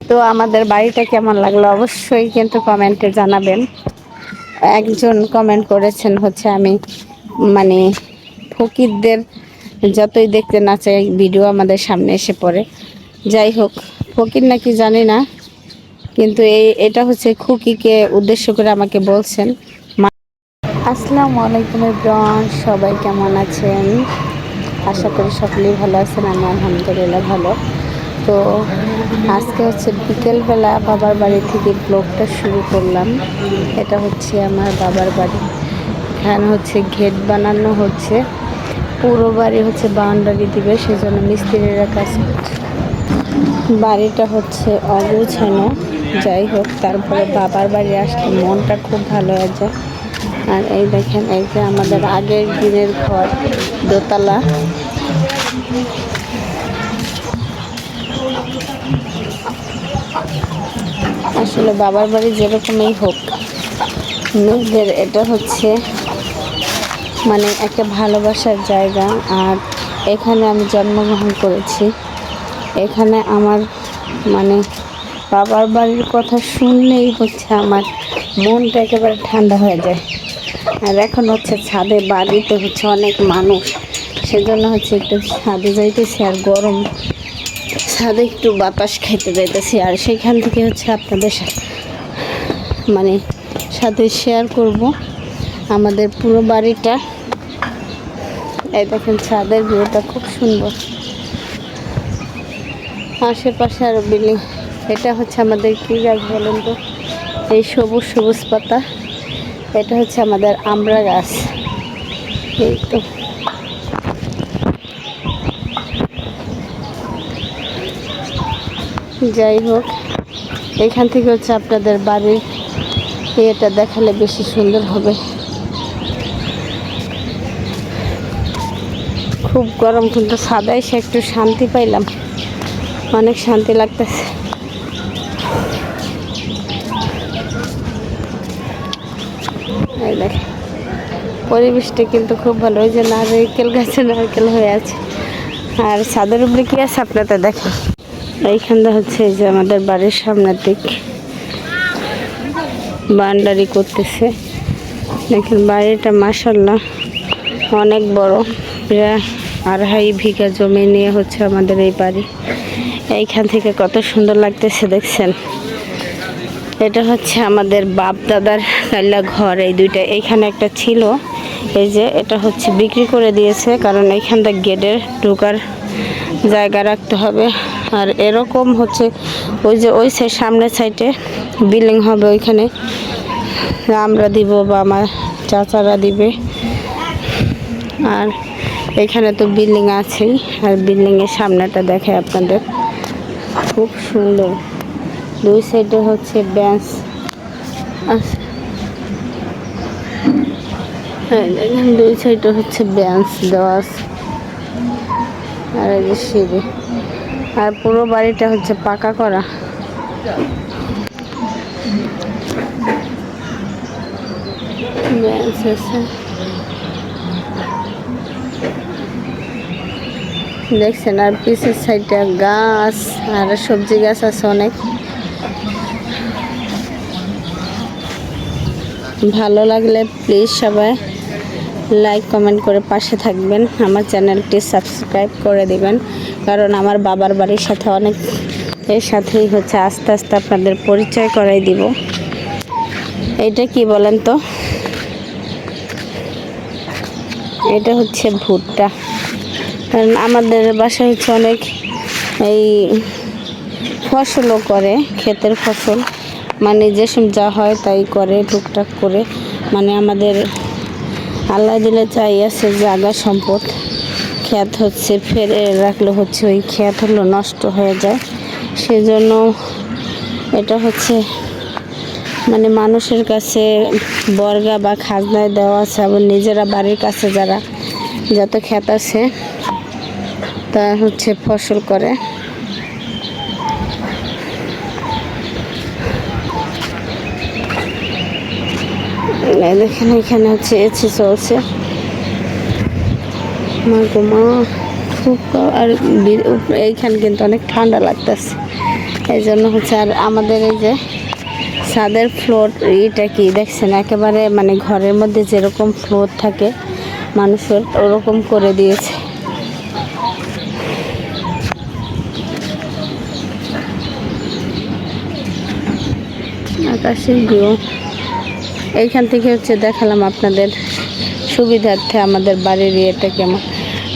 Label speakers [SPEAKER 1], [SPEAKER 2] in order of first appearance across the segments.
[SPEAKER 1] তো আমাদের বাড়িটা কেমন লাগলো অবশ্যই কিন্তু কমেন্টে জানাবেন। একজন কমেন্ট করেছেন হচ্ছে আমি মানে ফকিরদের যতই দেখতে না চাই ভিডিও আমাদের সামনে এসে পড়ে। যাই হোক, ফকির নাকি জানি না, কিন্তু এটা হচ্ছে খুকিকে উদ্দেশ্য করে আমাকে বলছেন। আসসালামু আলাইকুম এভরিওয়ান, সবাই কেমন আছেন? আশা করি সকলেই ভালো আছেন। আমি আলহামদুলিল্লাহ ভালো। তো আজকে হচ্ছে বিকেলবেলা বাবার বাড়ি থেকে ব্লগটা শুরু করলাম। এটা হচ্ছে আমার বাবার বাড়ি। এখানে হচ্ছে গেট বানানো হচ্ছে, পুরো বাড়ি হচ্ছে বাউন্ডারি দিবে, সেজন্য মিস্ত্রিরা কাজ করছে। বাড়িটা হচ্ছে অগোছানো। যাই হোক, তারপরে বাবার বাড়ি আসলে মনটা খুব ভালো হয়ে যায়। আর এই দেখেন, এই যে আমাদের আগের দিনের ঘর, দোতলা। আসলে বাবার বাড়ি যেরকমই হোক, মেয়েদের এটা হচ্ছে মানে একটা ভালোবাসার জায়গা। আর এখানে আমি জন্মগ্রহণ করেছি। এখানে আমার মানে বাবার বাড়ির কথা শুনলেই হচ্ছে আমার মনটা একেবারে ঠান্ডা হয়ে যায়। আর এখন হচ্ছে ছাদে, বাড়িতে হচ্ছে অনেক মানুষ, সেজন্য হচ্ছে একটু ছাদে যাইতেছি। আর গরম, ছাদে একটু বাতাস খাইতে যাইতেছি। আর সেখান থেকে হচ্ছে আপনাদের মানে সাথে শেয়ার করব আমাদের পুরো বাড়িটা। এই দেখেন ছাদের ভিউটা খুব সুন্দর, আশেপাশে আরো বিল্ডিং। এটা হচ্ছে আমাদের কি গাছ বলেন তো? এই সবুজ সবুজ পাতা, এটা হচ্ছে আমাদের আমড়া গাছ। এই তো যাই হোক, এখান থেকে হচ্ছে আপনাদের বাড়ির এটা দেখালে বেশি সুন্দর হবে। খুব গরম, কিন্তু ছাদে এসে একটু শান্তি পাইলাম, অনেক শান্তি লাগতেছে। এই দেখ, পরিবেশটা কিন্তু খুব ভালো। ওই যে নারকেল গাছে নারকেল হয়ে আছে। আর ছাদের উপরে কি আছে আপনাদের দেখেন। এইখানটা হচ্ছে এই যে আমাদের বাড়ির সামনের দিক, বাউন্ডারি করতেছে। দেখেন বাড়িটা মাশাআল্লাহ অনেক বড়, প্রায় 2.5 বিঘা জমি নিয়ে হচ্ছে আমাদের এই বাড়ি। এইখান থেকে কত সুন্দর লাগতেছে দেখছেন। এটা হচ্ছে আমাদের বাপ দাদার কাল্লা ঘর। এই দুইটা, এইখানে একটা ছিল, এই যে এটা হচ্ছে বিক্রি করে দিয়েছে, কারণ এইখানটা গেটের ঢোকার জায়গা রাখতে হবে। আর এরকম হচ্ছে ওই যে ওই সামনের সাইডে বিল্ডিং হবে, ওইখানে আমরা দিব বা আমার চাচারা দিবে। আর এখানে তো বিল্ডিং আছেই। আর বিল্ডিংয়ের সামনেটা দেখে আপনাদের খুব সুন্দর। দুই সাইডে হচ্ছে বেঞ্চ আছে। হ্যাঁ দেখেন, দুই সাইডে হচ্ছে বেঞ্চ দেওয়া আছে। আর এই যে সিঁড়ি। আর পুরো বাড়িটা হচ্ছে পাকা করা। বেঞ্চ আছে দেখছেন। আর পিছের সাইডে গাছ আর সবজি গাছ আছে অনেক। ভালো লাগলে প্লিজ সবাই লাইক কমেন্ট করে পাশে থাকবেন। আমার চ্যানেলটি সাবস্ক্রাইব করে দিবেন, কারণ আমার বাবার বাড়ির সাথে অনেক এর সাথেই হচ্ছে আস্তে আস্তে আপনাদের পরিচয় করাই দিব। এটা কি বলেন তো? এটা হচ্ছে ভুট্টা। কারণ আমাদের বাসায় হচ্ছে অনেক এই ফসলও করে, ক্ষেতের ফসল, মানে যেসব যা হয় তাই করে টুকটাক করে। মানে আমাদের আল্লাহ দিলে চাই আছে জায়গা সম্পদ, ক্ষেত হচ্ছে ফেলে রাখলে হচ্ছে ওই ক্ষেত হলো নষ্ট হয়ে যায়। সেজন্য এটা হচ্ছে মানে মানুষের কাছে বর্গা বা খাজনায় দেওয়া আছে। আবার নিজেরা বাড়ির কাছে যারা যত ক্ষেত আছে তা হচ্ছে ফসল করে। দেখেন এখানে হচ্ছে এসি চলছে। মা খুব, আর এইখানে কিন্তু অনেক ঠান্ডা লাগতেছে। এই জন্য হচ্ছে। আর আমাদের এই যে ছাদের ফ্লোর, এটা কি দেখছেন, একেবারে মানে ঘরের মধ্যে যেরকম ফ্লোর থাকে মানুষের, ওরকম করে দিয়েছে। আকাশের ভিউ এইখান থেকে হচ্ছে দেখালাম আপনাদের সুবিধার্থে আমাদের বাড়ির ইয়েটা কেমন।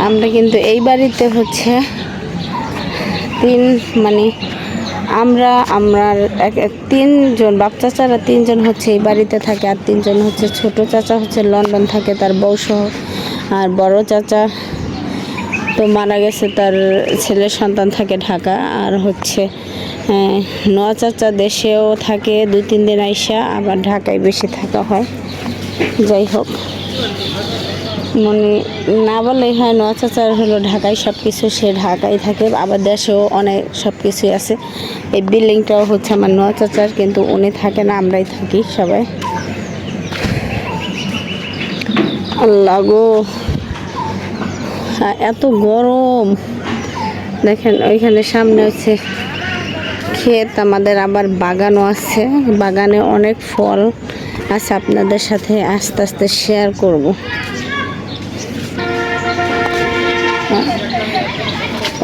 [SPEAKER 1] আমরা কিন্তু এই বাড়িতে হচ্ছে মানে তিনজন বাপ চাচারা, তিনজন হচ্ছে এই বাড়িতে থাকে, আর তিনজন হচ্ছে ছোট চাচা হচ্ছে লন্ডন থাকে তার বউসহ, আর বড় চাচা তো মারা গেছে, তার ছেলের সন্তান থাকে ঢাকা, আর হচ্ছে নোয়া চাচা দেশেও থাকে 2-3 দিন আইসা, আবার ঢাকায় বেশি থাকা হয়। যাই হোক, মনে না বললেই হয়, নোয়া চাচার হলো ঢাকায় সব কিছু, সে ঢাকায় থাকে, আবার দেশেও অনেক সব কিছুই আছে। এই বিল্ডিংটাও হচ্ছে আমার নোয়া চাচার, কিন্তু উনি থাকে না, আমরাই থাকি সবাই। আল্লাহ গো, এত গরম। দেখেন ওইখানে সামনে হচ্ছে ক্ষেত আমাদের, আবার বাগানও আছে, বাগানে অনেক ফল আছে, আপনাদের সাথে আস্তে আস্তে শেয়ার করব।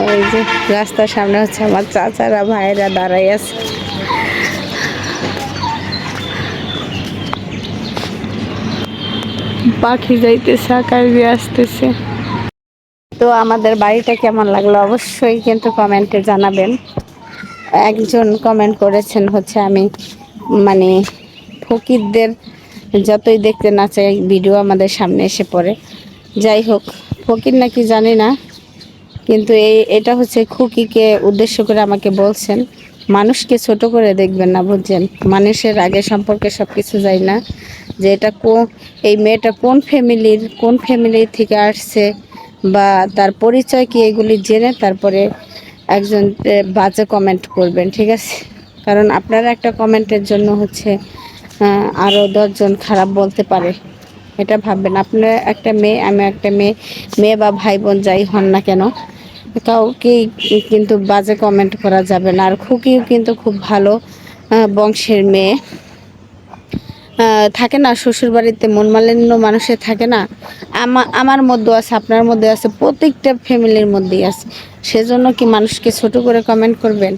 [SPEAKER 1] ওই যে রাস্তার সামনে হচ্ছে আমার চাচারা ভাইয়েরা দাঁড়াই আছে। পাখি যাইতেছে, আকাশ দিয়ে আসতেছে। তো আমাদের বাড়িটা কেমন লাগলো অবশ্যই কিন্তু কমেন্টে জানাবেন। একজন কমেন্ট করেছেন হচ্ছে আমি মানে ফকিরদের যতই দেখতে না চাই ভিডিও আমাদের সামনে এসে পড়ে। যাই হোক, ফকির নাকি জানি না, কিন্তু এটা হচ্ছে খুকিকে উদ্দেশ্য করে আমাকে বলছেন, মানুষকে ছোট করে দেখবেন না, বুঝছেন? মানুষের আগে সম্পর্কে সব কিছু যায় না, যে এটা এই মেয়েটা কোন ফ্যামিলির থেকে আসছে বা তার পরিচয় কি, এগুলি জেনে তারপরে একজন বাজে কমেন্ট করবেন, ঠিক আছে? কারণ আপনারা একটা কমেন্টের জন্য হচ্ছে আরও 10 জন খারাপ বলতে পারে, এটা ভাববেন। আপনারা একটা মেয়ে, আমি একটা মেয়ে, মেয়ে বা ভাই বোন যাই হন না কেন, কাউকেই কিন্তু বাজে কমেন্ট করা যাবে না। আর খুকিও কিন্তু খুব ভালো বংশের মেয়ে। থাকে না শ্বশুর বাড়িতে মন মালিন্য মানুষের থাকে না, আমার মধ্যে আছে, আপনার মধ্যে আছে, প্রত্যেকটা ফ্যামিলির মধ্যেই আছে। সেজন্য কি মানুষকে ছোট করে কমেন্ট করবেন?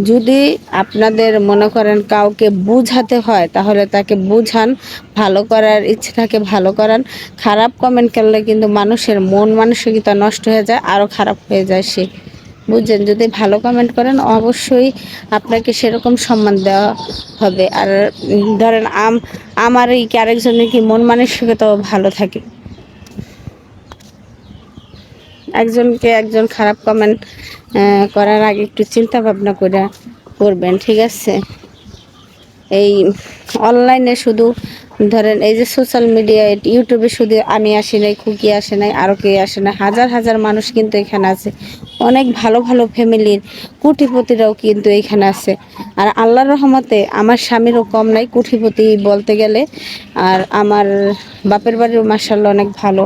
[SPEAKER 1] যদি আপনাদের মনে করেন কাউকে বুঝাতে হয়, তাহলে তাকে বুঝান, ভালো করার ইচ্ছে থাকে ভালো করান। খারাপ কমেন্ট করলে কিন্তু মানুষের মন মানসিকতা নষ্ট হয়ে যায়, আরও খারাপ হয়ে যায় সে, বুঝছেন? যদি ভালো কমেন্ট করেন অবশ্যই আপনাকে সেরকম সম্মান দেওয়া হবে। আর ধরেন আমার এই কি আরেকজনের কি মন মানসিকতাও ভালো থাকে? একজন খারাপ কমেন্ট করার আগে একটু চিন্তা ভাবনা করে করবেন, ঠিক আছে? এই অনলাইনে শুধু ধরেন এই যে সোশ্যাল মিডিয়ায় ইউটিউবে শুধু আমি আসি নাই, খুকি আসে নাই, আরও কেউ আসে না, হাজার হাজার মানুষ কিন্তু এখানে আছে। অনেক ভালো ভালো ফ্যামিলির কোটিপতিরাও কিন্তু এখানে আছে। আর আল্লাহর রহমতে আমার স্বামীরও কম নাই কোটিপতি বলতে গেলে। আর আমার বাপের বাড়িও মাশাআল্লাহ অনেক ভালো,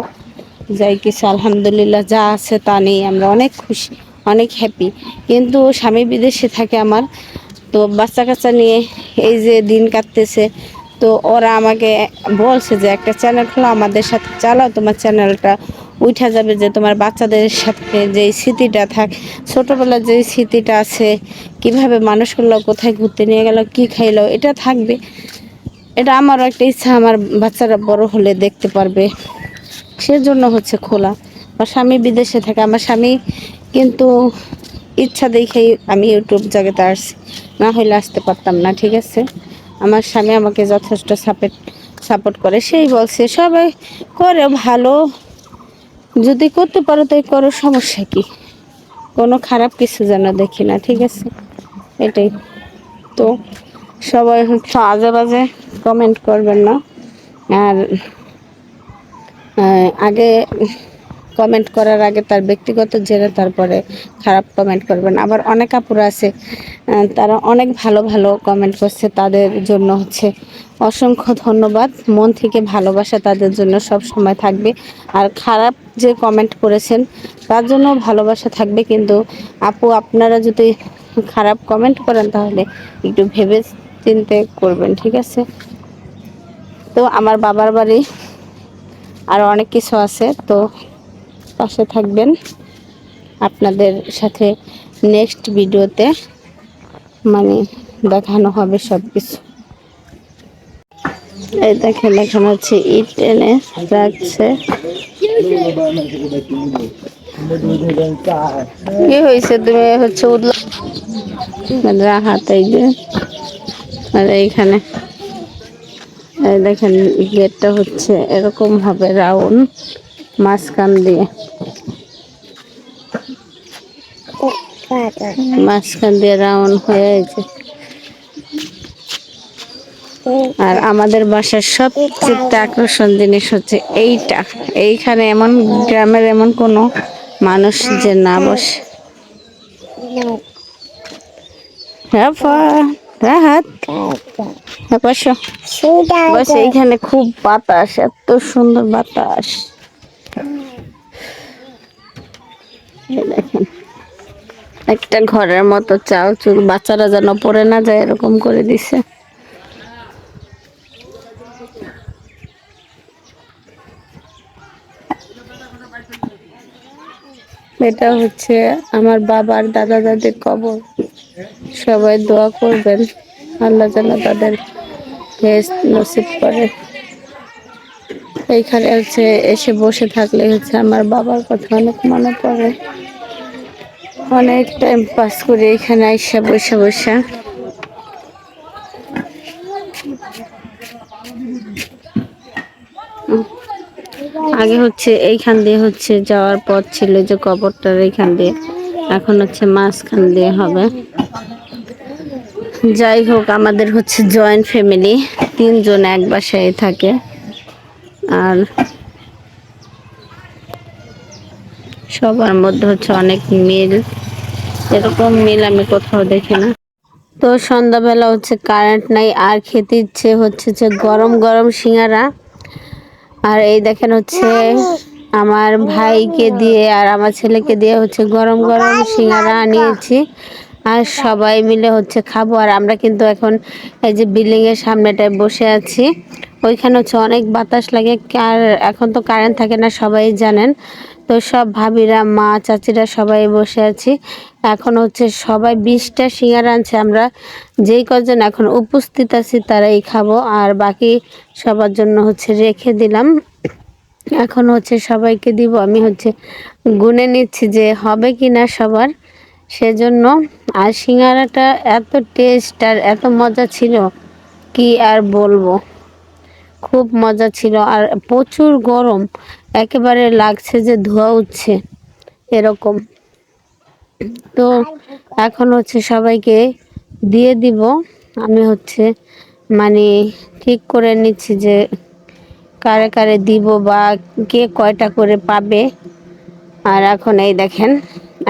[SPEAKER 1] যাই কিছু আলহামদুলিল্লাহ যা আছে তা নেই, আমরা অনেক খুশি, অনেক হ্যাপি। কিন্তু স্বামী বিদেশে থাকে আমার, তো বাচ্চা কাচ্চা নিয়ে এই যে দিন কাটতেছে। তো ওরা আমাকে বলছে যে একটা চ্যানেল খোলো, আমাদের সাথে চালাও, তোমার চ্যানেলটা উঠা যাবে, যে তোমার বাচ্চাদের সাথে যেই স্মৃতিটা ছোটোবেলার যেই স্মৃতিটা আছে, কিভাবে মানুষ করলো, কোথায় ঘুরতে নিয়ে গেল, কি খাইলো, এটা থাকবে। এটা আমারও একটা ইচ্ছা, আমার বাচ্চারা বড় হলে দেখতে পারবে, সেজন্য হচ্ছে খোলা। আমার স্বামী বিদেশে থাকে, আমার স্বামী কিন্তু ইচ্ছা দেখেই আমি ইউটিউব জগতে আসছি, না হলে আসতে পারতাম না, ঠিক আছে? আমার স্বামী আমাকে যথেষ্ট সাপোর্ট করে, সেই বলছে সবাই করে ভালো, যদি করতে পারো তাই করো, সমস্যা কি? কোনো খারাপ কিছু যেন দেখি না, ঠিক আছে? এটাই তো। সবাই হচ্ছে আজে বাজে কমেন্ট করবেন না। আর আগে কমেন্ট করার আগে তার ব্যক্তিগত জেনে তারপরে খারাপ কমেন্ট করবেন। আবার অনেক আপুরা আছে তারা অনেক ভালো ভালো কমেন্ট করছে, তাদের জন্য হচ্ছে অসংখ্য ধন্যবাদ, মন থেকে ভালোবাসা তাদের জন্য সব সময় থাকবে। আর খারাপ যে কমেন্ট করেছেন তার জন্য ভালোবাসা থাকবে, কিন্তু আপু আপনারা যদি খারাপ কমেন্ট করেন তাহলে একটু ভেবে চিন্তে করবেন, ঠিক আছে? তো আমার বাবার বাড়ি আর অনেক কিছু আছে, তো পাশে থাকবেন। আপনাদের সাথে নেক্সট ভিডিওতে মানে দেখানো হবে সব কিছু। এই দেখেন এখানে হচ্ছে ইট এনে রাখছে। কি হয়েছে তুমি হচ্ছে রাহাত এই যে, আর এইখানে দেখেন গেটটা হচ্ছে এরকম হবে রাউন্ড, মাঝখান দিয়ে রাউন্ড হয়ে আছে। আর আমাদের বাসার সবচেয়ে আকর্ষণ জিনিস হচ্ছে এইটা, এইখানে এমন গ্রামের এমন কোনো মানুষ যে না বসে। রাহাত বসো, বসে। এইখানে খুব বাতাস, এত সুন্দর বাতাস। দেখেন একটা ঘরের মতো চাল চুল, বাচ্চারা যেন পড়ে না যায় এরকম করে দিছে। এটা হচ্ছে আমার বাবার দাদা দাদির কবর। সবাই দোয়া করবেন আল্লাহ যেন তাদের বেহেশত নসিব করে। এইখানে হচ্ছে এসে বসে থাকলে হচ্ছে আমার বাবার কথা অনেক মনে পড়ে। অনেক টাইম পাস করে এখানে আইসা বসে বসে। আগে হচ্ছে এইখান দিয়ে হচ্ছে যাওয়ার পথ ছিল যে কবরটার এইখান দিয়ে, এখন হচ্ছে মাঝখান দিয়ে হবে। যাই হোক, আমাদের হচ্ছে জয়েন্ট ফ্যামিলি, 3 জন এক বাসায় থাকে। আর সবার মধ্যে হচ্ছে অনেক মিল, এরকম মিল আমি কোথাও দেখি না। তো সন্ধ্যাবেলা হচ্ছে কারেন্ট নাই, আর খেতে ইচ্ছে হচ্ছে যে গরম গরম সিঙ্গারা। আর এই দেখেন হচ্ছে আমার ভাইকে দিয়ে আর আমার ছেলেকে দিয়ে হচ্ছে গরম গরম সিঙ্গারা আনিয়েছি, আর সবাই মিলে হচ্ছে খাবো। আর আমরা কিন্তু এখন এই যে বিল্ডিং এর সামনেটায় বসে আছি, ওইখানে হচ্ছে অনেক বাতাস লাগে। আর এখন তো কারেন্ট থাকে না, সবাই জানেন। তো সব ভাবিরা, মা, চাচিরা সবাই বসে আছি। এখন হচ্ছে সবাই 20টা সিঙ্গারা আনছে, আমরা যেই কজন এখন উপস্থিত আছি তারাই খাবো, আর বাকি সবার জন্য হচ্ছে রেখে দিলাম। এখন হচ্ছে সবাইকে দিব, আমি হচ্ছে গুনে নিচ্ছি যে হবে কি না সবার, সেজন্য। আর সিঙ্গারাটা এত টেস্ট আর এত মজা ছিল, কি আর বলবো, খুব মজা ছিল। আর প্রচুর গরম, একেবারে লাগছে যে ধোঁয়া উঠছে এরকম। তো এখন হচ্ছে সবাইকে দিয়ে দিব। আমি হচ্ছে মানে ঠিক করে নিচ্ছি যে কারে কারে দিব বা কে কয়টা করে পাবে। আর এখন এই দেখেন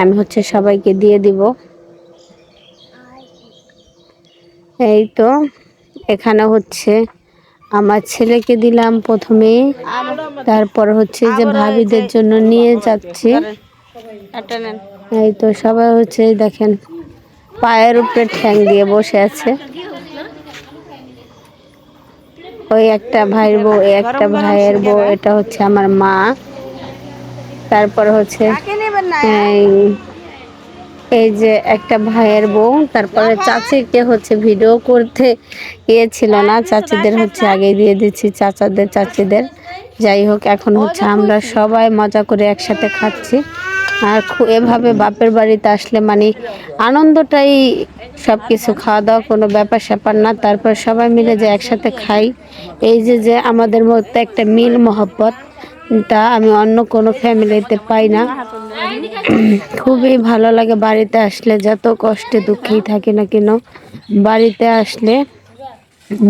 [SPEAKER 1] আমি হচ্ছে সবাইকে দিয়ে দিব। এই তো এখানে হচ্ছে আমার ছেলেকে দিলাম প্রথমে, তারপর হচ্ছে যে ভাবিদের জন্য নিয়ে যাচ্ছি। এই তো সবাই হচ্ছে দেখেন পায়ের উপরে ঠ্যাং দিয়ে বসে আছে। ওই একটা ভাইয়ের বউ, একটা ভাইয়ের বউ, এটা হচ্ছে আমার মা। তারপর হচ্ছে এই যে একটা ভাইয়ের বউ। তারপরে চাচিকে হচ্ছে ভিডিও করতে গিয়েছিল না, চাচিদের হচ্ছে আগে দিয়ে দিচ্ছি, চাচাদের চাচিদের। যাই হোক, এখন হচ্ছে আমরা সবাই মজা করে একসাথে খাচ্ছি। আর এভাবে বাপের বাড়িতে আসলে মানে আনন্দটাই সব কিছু, খাওয়া দাওয়া কোনো ব্যাপার স্যাপার না। তারপর সবাই মিলে যে একসাথে খাই, এই যে আমাদের মধ্যে একটা মিল মহব্বত, তা আমি অন্য কোনো ফ্যামিলিতে পাই না। খুবই ভালো লাগে বাড়িতে আসলে, যত কষ্টে দুঃখেই থাকি না কেন বাড়িতে আসলে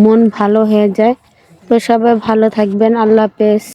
[SPEAKER 1] মন ভালো হয়ে যায়। তো সবাই ভালো থাকবেন, আল্লাহ হাফেজ।